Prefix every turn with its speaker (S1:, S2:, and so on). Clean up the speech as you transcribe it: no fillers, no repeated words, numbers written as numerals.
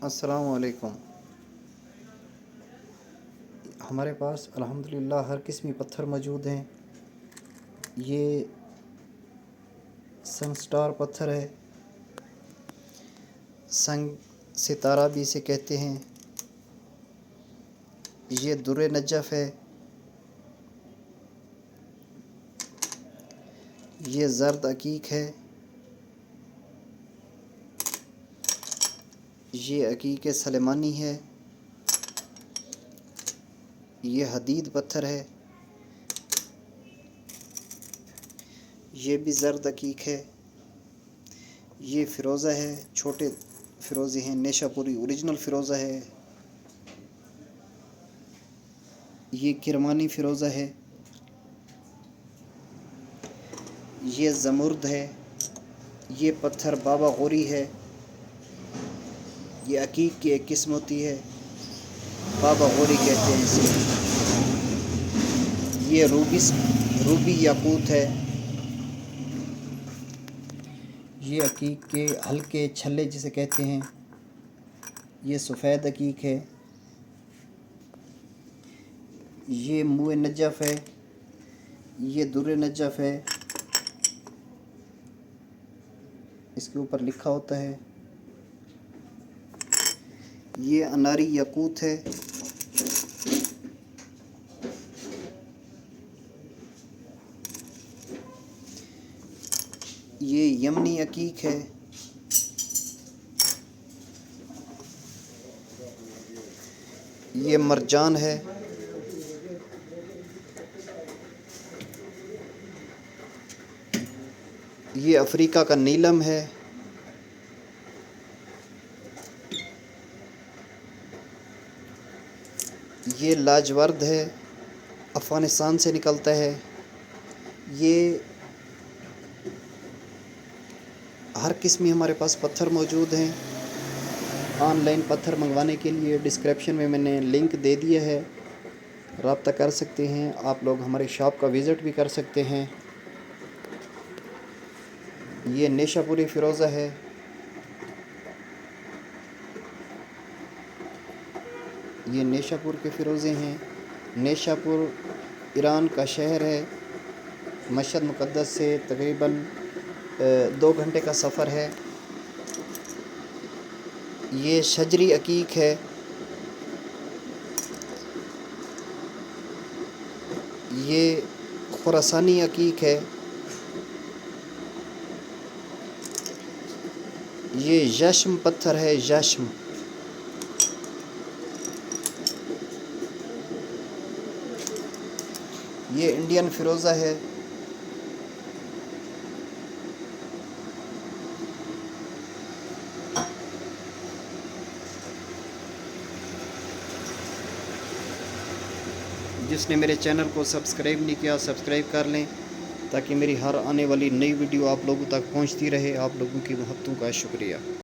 S1: السلام علیکم۔ ہمارے پاس الحمدللہ ہر قسمی پتھر موجود ہیں۔ یہ سنگ سٹار پتھر ہے، سنگ ستارہ بھی اسے کہتے ہیں۔ یہ در نجف ہے، یہ زرد عقیق ہے، یہ عقیق سلیمانی ہے، یہ حدید پتھر ہے، یہ بھی زرد عقیق ہے، یہ فیروزہ ہے، چھوٹے فیروزے ہیں، نیشا پوری اوریجنل فیروزہ ہے، یہ کرمانی فیروزہ ہے، یہ زمرد ہے، یہ پتھر بابا غوری ہے، یہ عقیق کی ایک قسم ہوتی ہے، بابا غوری کہتے ہیں اسے۔ یہ روبی یاقوت ہے، یہ عقیق کے ہلکے چھلے جسے کہتے ہیں، یہ سفید عقیق ہے، یہ موئے نجف ہے، یہ در نجف ہے، اس کے اوپر لکھا ہوتا ہے، یہ اناری یاقوت ہے، یہ یمنی عقیق ہے، یہ مرجان ہے، یہ افریقہ کا نیلم ہے، یہ لاجورد ہے، افغانستان سے نکلتا ہے۔ یہ ہر قسمی ہمارے پاس پتھر موجود ہیں۔ آن لائن پتھر منگوانے کے لیے ڈسکرپشن میں نے لنک دے دیا ہے، رابطہ کر سکتے ہیں۔ آپ لوگ ہمارے شاپ کا وزٹ بھی کر سکتے ہیں۔ یہ نیشا پوری فیروزہ ہے، یہ نیشا پور کے فیروزے ہیں۔ نیشا پور ایران کا شہر ہے، مشہد مقدس سے تقریباً 2 گھنٹے کا سفر ہے۔ یہ شجری عقیق ہے، یہ خراسانی عقیق ہے، یہ یشم پتھر ہے، یشم۔ یہ انڈین فیروزہ ہے، جس نے میرے چینل کو سبسکرائب نہیں کیا سبسکرائب کر لیں، تاکہ میری ہر آنے والی نئی ویڈیو آپ لوگوں تک پہنچتی رہے۔ آپ لوگوں کی محبتوں کا شکریہ۔